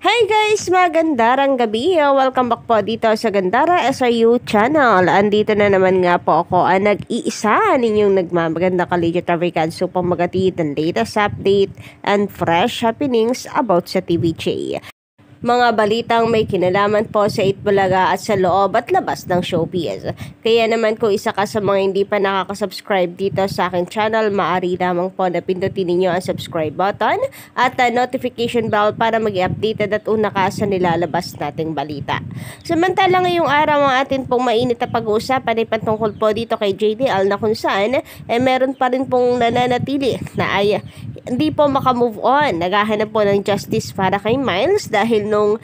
Hi guys! Magandang gabi! Welcome back po dito sa Gandara SRU channel. Andito na naman nga po ako ang nag-iisa ninyong nagmamaganda Kalidyo Traficans upang magatid ang latest update and fresh happenings about sa TVJ. Mga balitang may kinalaman po sa Itbulaga at sa loob at labas ng showbiz. Kaya naman kung isa ka sa mga hindi pa nakaka-subscribe dito sa aking channel, maaari lamang po na pindutin ninyo ang subscribe button at notification bell para mag-updated at una ka sa nilalabas nating balita. Samantala ngayong araw ang atin pong mainit na pag-uusapan ay patungkol po dito kay JDL na kung saan meron pa rin pong nananatili na ay hindi po makamove on. Naghahanap po ng justice para kay Miles dahil nung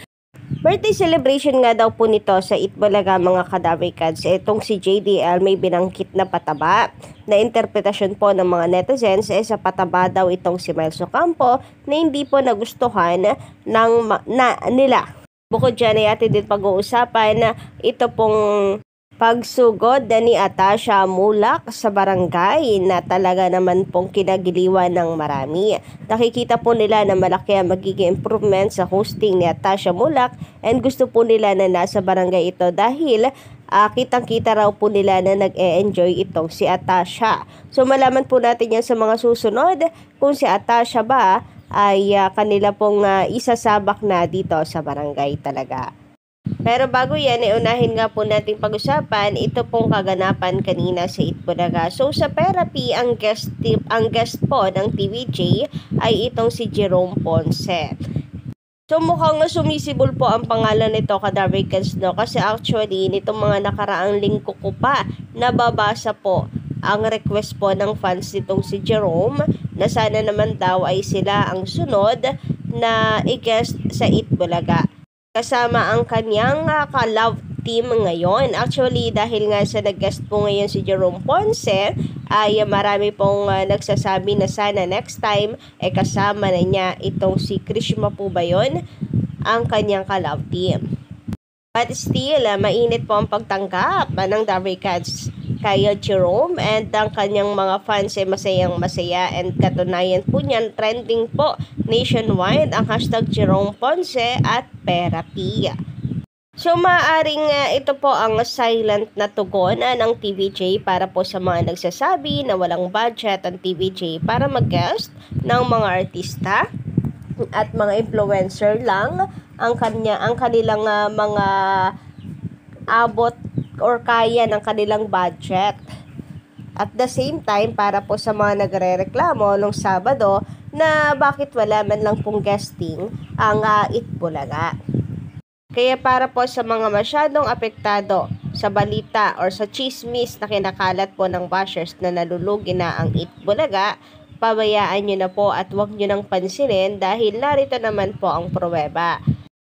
birthday celebration nga daw po nito sa Itbulaga mga Kadavikans, itong si JDL may binangkit na pataba na interpretasyon po ng mga netizens sa pataba daw itong si Miles Ocampo na hindi po nagustuhan nila. Bukod dyan ay atin din pag-uusapan na ito pong pagsugod ni Atasha Mulak sa barangay na talaga naman pong kinagiliwan ng marami. Nakikita po nila na malaki ang magiging improvement sa hosting ni Atasha Mulak and gusto po nila na nasa barangay ito dahil kitang-kita raw po nila na nag-e-enjoy itong si Atasha. So malaman po natin yan sa mga susunod kung si Atasha ba ay kanila pong isasabak na dito sa barangay talaga. Pero bago yan, unahin nga po natin pag-usapan ito pong kaganapan kanina sa Itbulaga. So sa therapy, ang guest po ng TVJ ay itong si Jerome Ponce. So mukhang sumisibol po ang pangalan nito Kadavikans, no? Kasi actually nitong mga nakaraang linggo ko pa nababasa po ang request po ng fans nitong si Jerome na sana naman daw ay sila ang sunod na i-guest sa Itbulaga kasama ang kanyang ka-love team ngayon. Actually, dahil nga sa nag-guest po ngayon si Jerome Ponce, ay marami pong nagsasabi na sana next time kasama na niya itong si Krishma po ba yun, ang kanyang ka-love team. But still, mainit po ang pagtanggap ng Davikans kay Jerome and ang kanyang mga fans ay masayang-masaya and katunayan po niyan trending po nationwide ang hashtag Jerome Ponce at therapy. So maaaring ito po ang silent na tugon ng TVJ para po sa mga nagsasabi na walang budget ang TVJ para mag-guest ng mga artista at mga influencer lang ang kanilang mga abot or kaya ng kanilang budget. At the same time, para po sa mga nagrereklamo nung Sabado na bakit wala man lang pong guesting ang Itbulaga. Kaya para po sa mga masyadong apektado sa balita or sa chismis na kinakalat po ng bashers na nalulugi na ang Itbulaga, pabayaan nyo na po at huwag nyo nang pansinin dahil narito naman po ang pruweba.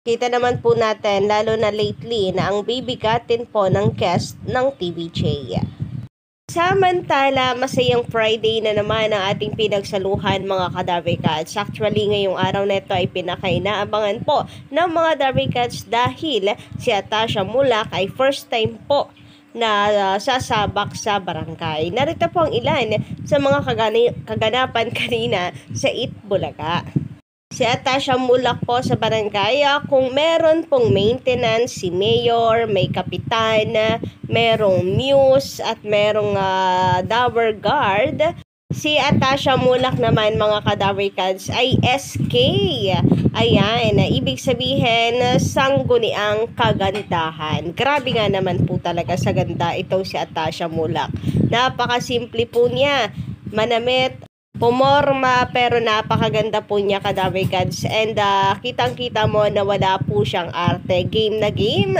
Kita naman po natin lalo na lately na ang bibigatin po ng guest ng TVJ. Samantala, masayang Friday na naman ang ating pinagsaluhan mga Kadavikans. Actually, ngayong araw na ito ay pinakainaabangan po ng mga Davikans dahil si Atasha Mulak ay first time po na sasabak sa barangay. Narito po ang ilan sa mga kaganapan kanina sa Itbulaga. Si Atasha Mulak po sa barangay, kung meron pong maintenance, si mayor, may kapitan, merong muse at merong dower guard. Si Atasha Mulak naman mga Kadavikans ay SK. Ayan, ibig sabihin sangguniang kagandahan. Grabe nga naman po talaga sa ganda itong si Atasha Mulak. Napakasimple po niya, manamit, pumorma, pero napakaganda po niya Kadavikans and kitang-kita mo na wala po siyang arte. Game na game.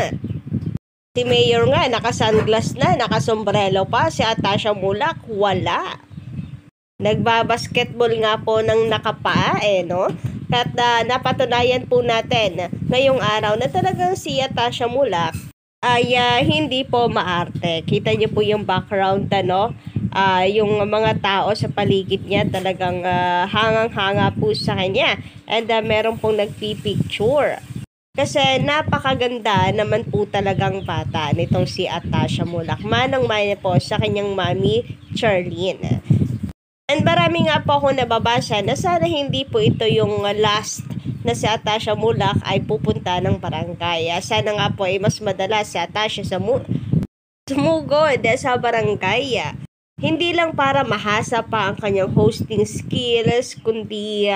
Si Mayor nga, naka-sunglass na, naka-sombrero pa. Si Atasha Mulak, wala. Nagbabasketball nga po ng nakapaa no? At napatunayan po natin ngayong araw na talagang si Atasha Mulak ay hindi po maarte. Kita niyo po yung background yung mga tao sa paligid niya talagang hangang-hanga po sa kanya and meron pong nagpipicture kasi napakaganda naman po talagang bata nitong si Atasha Mulak, manang-mana po sa kanyang mami Charlene. And marami nga po ako nababasa na sana hindi po ito yung last na si Atasha Mulak ay pupunta ng barangay. Sana nga po ay mas madalas si Atasha sumugod sa barangay. Hindi lang para mahasa pa ang kanyang hosting skills, kundi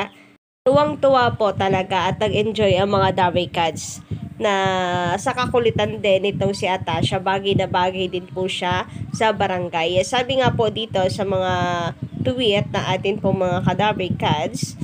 tuwang-tuwa po talaga at nag-enjoy ang mga Davao Cats na sa kakulitan din itong si Atasha. Bagay na bagay din po siya sa barangay. Sabi nga po dito sa mga tweet na atin po mga ka-Davao Cats,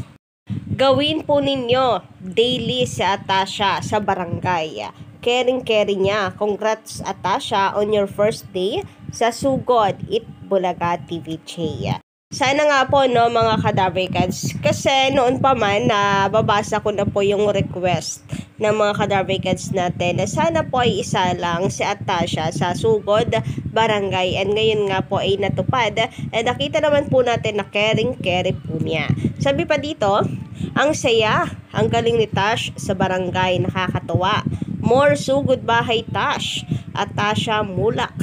gawin po ninyo daily si Atasha sa barangay. Caring niya. Congrats Atasha on your first day sa Sugod Itbulaga TVJ. Sana nga po no mga ka-Davao Cats, kasi noon pa man babasa ko na po yung request ng mga ka-Davao Cats natin na sana po ay isa lang si Atasha sa Sugod Barangay, and ngayon nga po ay natupad, and nakita naman po natin na caring po niya. Sabi pa dito, ang saya, ang galing ni Tash sa barangay, nakakatuwa. More Sugod Bahay Tash, Atasha Mulak.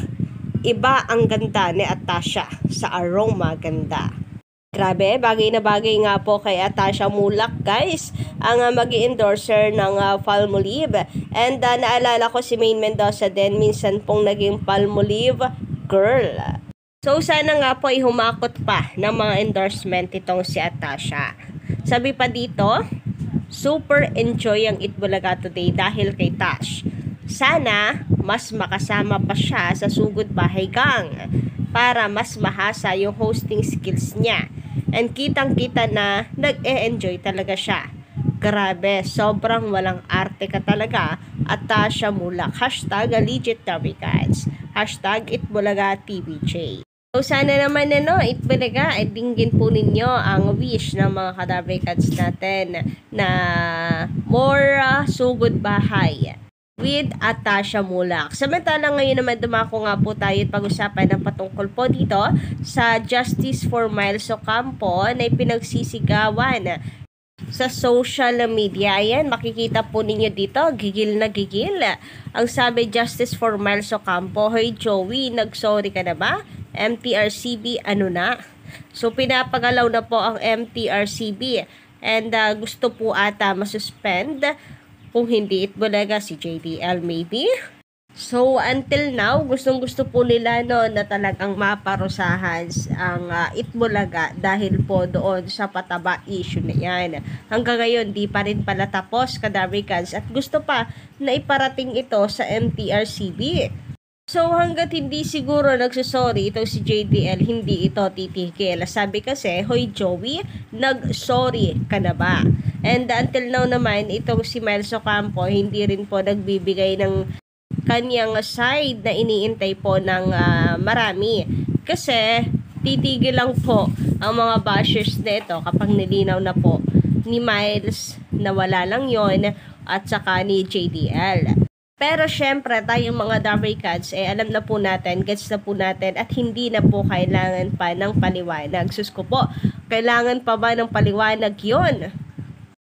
Iba ang ganda ni Atasha sa aroma ganda. Grabe, bagay na bagay nga po kay Atasha Mulak guys, ang mag-endorser ng Palmolive. And naalala ko si Maine Mendoza din, minsan pong naging Palmolive girl. So sana nga po ay humakot pa ng mga endorsement itong si Atasha. Sabi pa dito, super enjoy ang Itbulaga today dahil kay Tash. Sana mas makasama pa siya sa Sugod Bahay Gang para mas mahasa yung hosting skills niya. And kitang-kita na nag-e-enjoy talaga siya. Grabe, sobrang walang arte ka talaga, Atasha Mulak. Hashtag legit Davicats. Hashtag Itbulaga TVJ. So sana naman Itbulaga, dinggin po ninyo ang wish ng mga ka-Davicats natin na more Sugod Bahay with Atasha Mulak. Samantalang ngayon naman dumako nga po tayo at pag-usapan ng patungkol po dito sa Justice for Miles Ocampo na pinagsisigawan sa social media. Ayan, makikita po ninyo dito, gigil na gigil. Ang sabi, Justice for Miles Ocampo, "Hoy Joey, nag-sorry ka na ba? MTRCB, ano na?" So, pinapagalaw na po ang MTRCB and gusto po ata masuspend. Kung hindi Itbulaga, si JDL maybe. So, until now, gustong-gusto po nila na talagang maparusahan ang Itbulaga dahil po doon sa pataba issue na yan. Hanggang ngayon, di pa rin pala tapos, ka-Davicats, at gusto pa na iparating ito sa MTRCB. So, hanggat hindi siguro nagsasorry itong si JDL, hindi ito titigil. Sabi kasi, "Hoy Joey, nag-sorry ka na ba?" And until now naman, itong si Miles Ocampo, hindi rin po nagbibigay ng kanyang side na iniintay po ng marami. Kasi, titigil lang po ang mga bashers nito kapag nilinaw na po ni Miles na wala lang yon at saka ni JDL. Pero syempre, tayong mga Davicats, alam na po natin, gets na po natin, at hindi na po kailangan pa ng paliwanag. Sus ko po, kailangan pa ba ng paliwanag yon?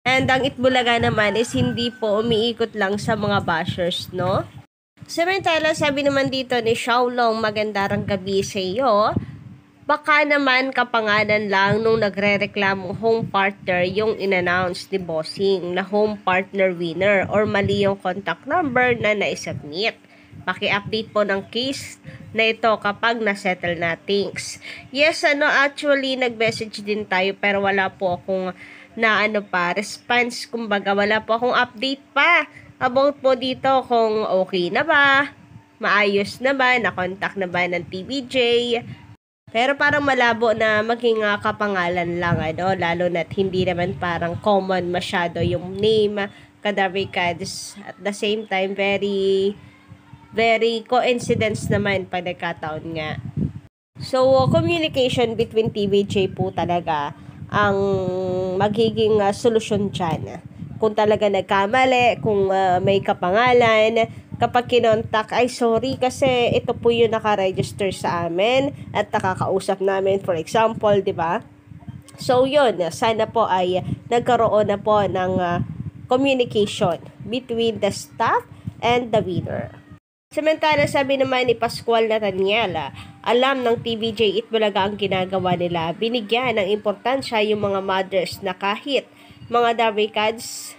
And ang Itbulaga naman is hindi po umiikot lang sa mga bashers, no? Samantala, sabi naman dito ni Xiaolong, "Magandang gabi sa iyo. Baka naman kapangalan lang nung nagre-reklamo home partner yung in-announce ni Bossing na home partner winner, or mali yung contact number na na-submit. Paki-update po ng case na ito kapag na-settle na things." Yes, actually nag-message din tayo pero wala po akong response. Kumbaga wala po akong update pa about po dito kung okay na ba, maayos na ba, na-contact na ba ng TVJ. Pero parang malabo na maging kapangalan lang, lalo na't hindi naman parang common masyado yung name, ka-Davicats. At the same time, very, very coincidence naman pag nagkataon nga. So, communication between TVJ po talaga ang magiging solusyon dyan. Kung talaga nagkamali, kung may kapangalan, kapag kinontak, "Ay sorry kasi ito po yung nakaregister sa amin at nakakausap namin," for example, di ba? So yun, sana po ay nagkaroon na po ng communication between the staff and the winner. Samantala, sabi naman ni Pascual Nathaniel, "Alam ng TVJ Itbulaga ang ginagawa nila. Binigyan ng importansya yung mga mothers na kahit mga Darvicans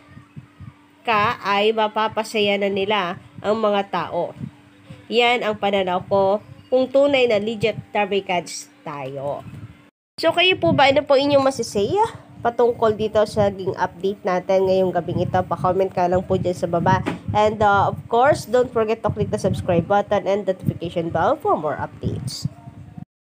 ka ay mapapasaya na nila ang mga tao. Yan ang pananaw ko kung tunay na legit Darvicans tayo. So kayo po ba, ano po inyong masisaya patungkol dito sa naging update natin ngayong gabing ito? Pa-comment ka lang po dyan sa baba. And of course, don't forget to click the subscribe button and notification bell for more updates.